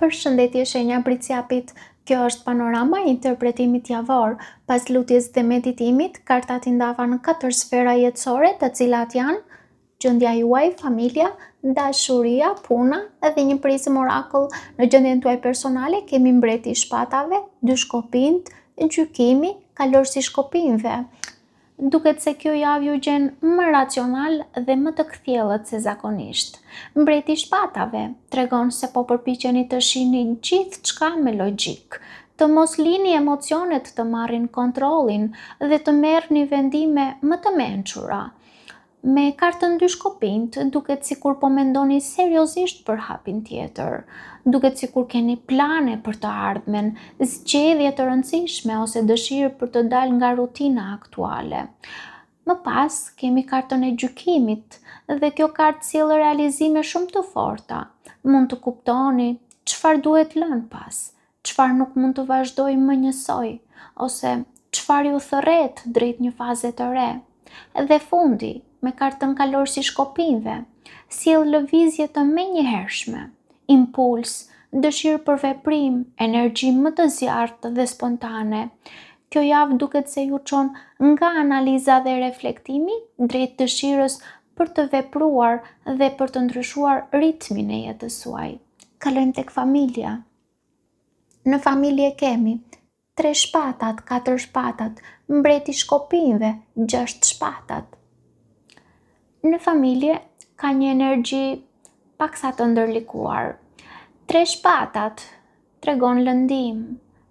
Përshëndetje shenja Briciapit, kjo është panorama e interpretimit javor. Pas lutjes dhe meditimit, kartat i ndava në 4 sfera jetësore, të cilat janë gjendja juaj, familja, dashuria, puna dhe një prizëm orakull. Në gjendjen tuaj personale kemi mbreti i shpatave, 2 shkopinjt, gjykimi, kalorësi i shkopinjve. Duket se kjo javë ju gjen më racional dhe më të kthjellët se zakonisht. Mbreti i shpatave tregon se po përpiqeni të shihni gjithçka me logjik, të mos lini emocionet të marrin kontrollin dhe të merrni vendime më të mençura. Me kartën 2 shkopinjt, duket sikur po mendoni seriozisht për hapin tjetër. Duket sikur keni plane për të ardhmen, zgjedhje të rëndësishme ose dëshirë për të dalë nga rutina aktuale. Më pas, kemi kartën e gjykimit dhe kjo kartë sjell realizime shumë të forta. Mund të kuptoni çfarë duhet lënë pas, çfarë nuk mund të vazhdojë më njësoj, ose çfarë ju thërret drejt një faze të re. Dhe fundi, me kartën kalorësi i shkopinjve, sjell lëvizje të menjëhershme, impuls, dëshirë për veprim, energji më të zjarrtë dhe spontane. Kjo javë duket se ju çon nga analiza dhe reflektimi drejt dëshirës për të vepruar dhe për të ndryshuar ritmin e jetës suaj. Kalojmë tek familja. Në familje kemi 3 shpatat, 4 shpatat, mbreti i shkopinjve, 6 shpatat. Në familje ka një energji paksa të ndërlikuar. 3 shpatat tregon lëndim,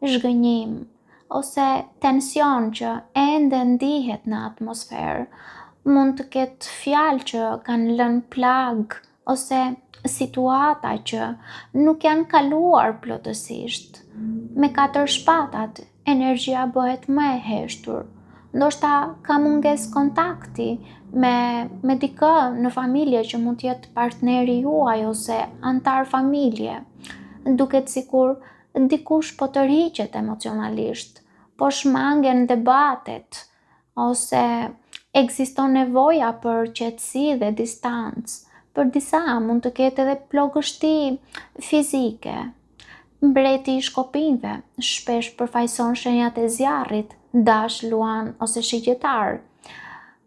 zhgënjim, ose tension që ende ndihet në atmosferë. Mund të ketë fjalë që kanë lënë plag ose situata që nuk janë kaluar plotësisht. Me 4 shpatat, energjia bëhet më e heshtur. Ndoshta ka mungesë kontakti me dikë në familje që mund të jetë partneri juaj ose antar familje. Duket sikur dikush po tërhiqet emocionalisht, po shmangen debatet, ose ekziston nevoja për qetësi dhe distancë. Për disa mund të ketë edhe plogështi fizike. Mbreti i shkopinjve shpesh përfaqëson shenjat e zjarrit, dash, luan ose shigjetar.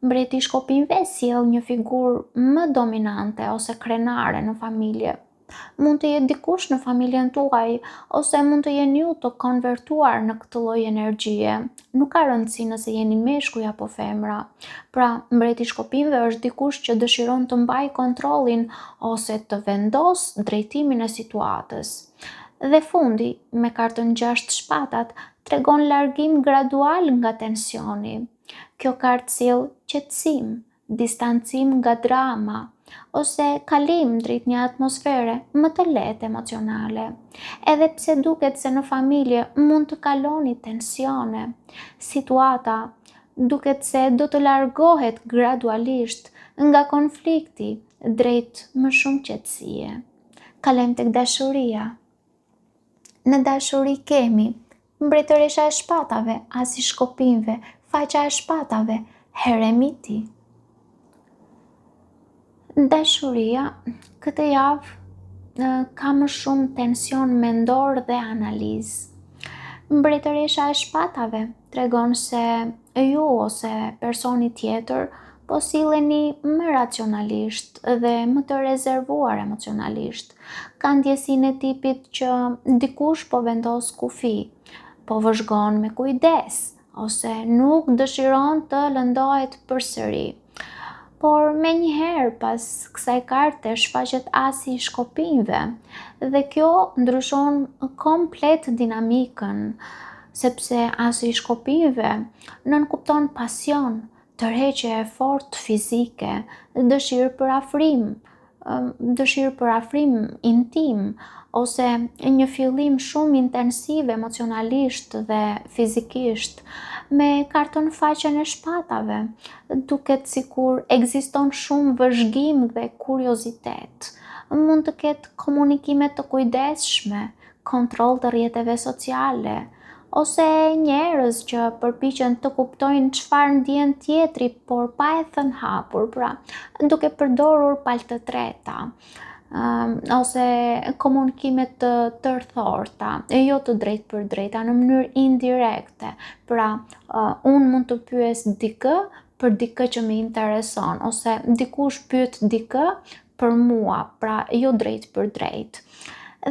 Mbreti i shkopinjve sjell një figurë më dominante ose krenare në familje. Mund të jetë dikush në familjen tuaj, ose mund të jeni ju të konvertuar në këtë lloj energjie. Nuk ka rëndësi nëse jeni meshkuj apo femra. Pra, mbreti i shkopinjve është dikush që dëshiron të mbajë kontrollin ose të vendosë drejtimin e situatës. Dhe fundi, me kartën 6 shpatat, tregon largim gradual nga tensioni. Kjo kartë sjell qetësim, distancim nga drama, ose kalim drejt një atmosfere më të lehtë emocionale. Edhe pse duket se në familje mund të kaloni tensione, situata duket se do të largohet gradualisht nga konflikti drejt më shumë qetësie. Kalojmë tek dashuria. Në dashuri kemi mbretëresha e shpatave, asi i shkopinjve, faqa e shpatave, heremiti. Dashuria këtë javë ka më shumë tension mendor dhe analizë. Mbretëresha e shpatave tregon se ju ose personi tjetër po silleni më racionalisht dhe më të rezervuar emocionalisht. Ka ndjesinë e tipit që dikush po vendos kufi, po vëzhgon me kujdes, ose nuk dëshiron të lëndohet përsëri. Por menjëherë pas kësaj karte shfaqet asi i shkopinjve dhe kjo ndryshon komplet dinamikën, sepse asi i shkopinjve nënkupton pasion, tërheqje e fortë fizike, dëshirë për afrim intim, ose një fillim shumë intensiv emocionalisht dhe fizikisht. Me kartën faqen e shpatave, duket sikur ekziston shumë vëzhgim dhe kuriozitet. Mund të ketë komunikime të kujdesshme, kontroll të rrjeteve sociale, ose njerëz që përpiqen të kuptojnë çfarë ndjen tjetri, por pa e thënë hapur, pra duke përdorur palë të treta. ose komunikimet të tërthorta, e jo të drejtë për drejta, në mënyrë indirekte. Pra, unë mund të pyes dikë për dikë që më intereson, ose dikush pyet dikë për mua, pra jo drejt për drejt.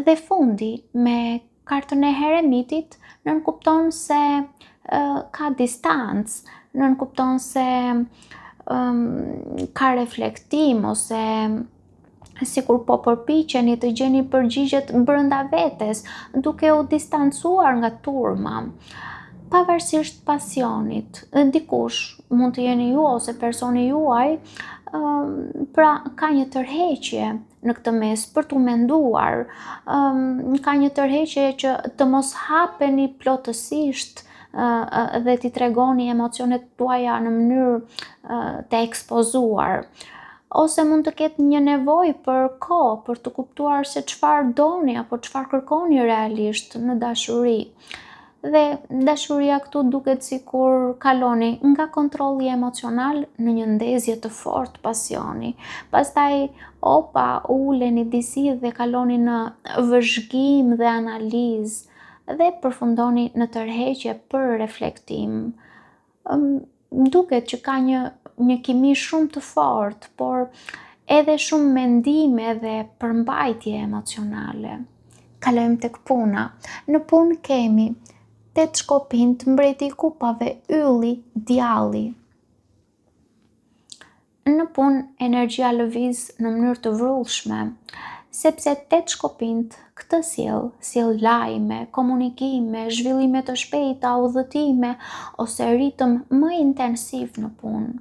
Dhe fundi, me kartën e Heremitit, nënkupton se ka distancë, nënkupton se ka reflektim, ose sikur po përpiqeni të gjeni përgjigjet brenda vetes, duke u distancuar nga turma. Pavarësisht pasionit, dikush mund të jeni ju ose personi juaj, pra ka një tërheqje në këtë mes për t'u menduar, ka një tërheqje që të mos hapeni plotësisht dhe t'i tregoni emocionet tuaja në mënyrë të ekspozuar. Ose mund të ketë një nevojë për kohë për të kuptuar se çfarë doni apo çfarë kërkoni realisht në dashuri. Dhe dashuria këtu duket sikur kaloni nga kontrolli emocional në një ndezje të fortë pasioni. Pastaj uleni disi dhe kaloni në vëzhgim dhe analizë dhe përfundoni në tërheqje për reflektim. Duket që ka një kimi shumë të fortë, por edhe shumë mendime dhe përmbajtje emocionale. Kalojmë tek puna. Në punë kemi 8 shkopinj, mbreti i kupave, ylli, djalli. Në punë energjia lëviz në mënyrë të vrullshme, sepse 8 shkopinjt këtë sjell lajme, komunikime, zhvillime të shpejta, udhëtime ose ritëm më intensiv në punë.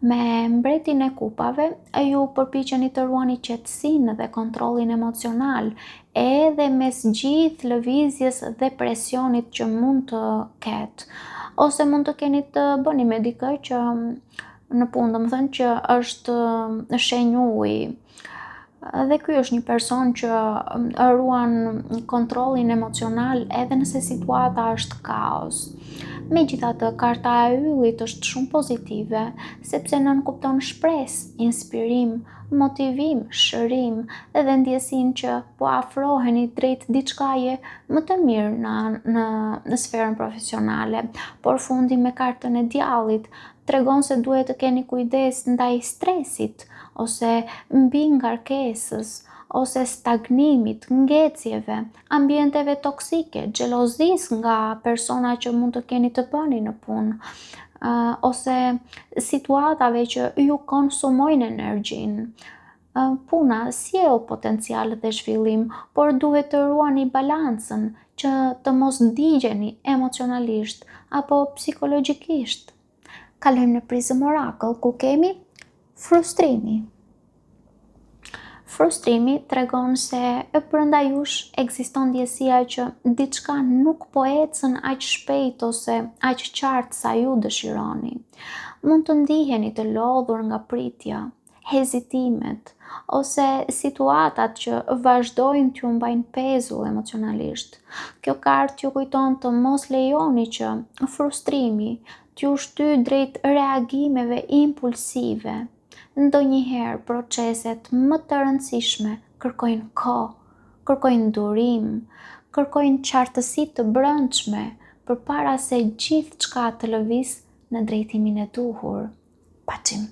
Me mbretin e kupave, ju përpiqeni të ruani qetësinë dhe kontrollin emocional, edhe mes gjithë lëvizjes dhe presionit që mund të ketë. Ose mund të keni të bëni me dikë që në punë, domethënë që është shenjë uji. Dhe ky është një person që ruan kontrollin emocional edhe nëse situata është kaos. Megjithatë, karta e yllit është shumë pozitive, sepse nënkupton shpresë, inspirim, motivim, shërim edhe ndjesinë që po afroheni drejt diçkaje më të mirë në sferën profesionale. Por fundi me kartën e djallit tregon se duhet të keni kujdes ndaj stresit, ose mbi ngarkesës, ose stagnimit, ngecjeve, ambienteve toksike, xhelozisë nga persona që mund të keni të bëni në punë, ose situatave që ju konsumojnë energjinë. Puna sjell potencial dhe zhvillim, por duhet të ruani balancën që të mos ndigjeni emocionalisht apo psikologjikisht. Kalojmë në prizëm orakull, ku kemi frustrimi. Frustrimi tregon se brenda jush ekziston ndjesia që diçka nuk po ecën aq shpejt ose aq qartë sa ju dëshironi. Mund të ndiheni të lodhur nga pritja, hezitimet, ose situatat që vazhdojnë t'ju mbajnë pezull emocionalisht. Kjo kartë ju kujton të mos lejoni që frustrimi t'ju shtyjë drejt reagimeve impulsive. Ndonjëherë proceset më të rëndësishme kërkojnë kohë, kërkojnë durim, kërkojnë qartësi të brendshme përpara se gjithçka të lëvizë në drejtimin e duhur. Paçim.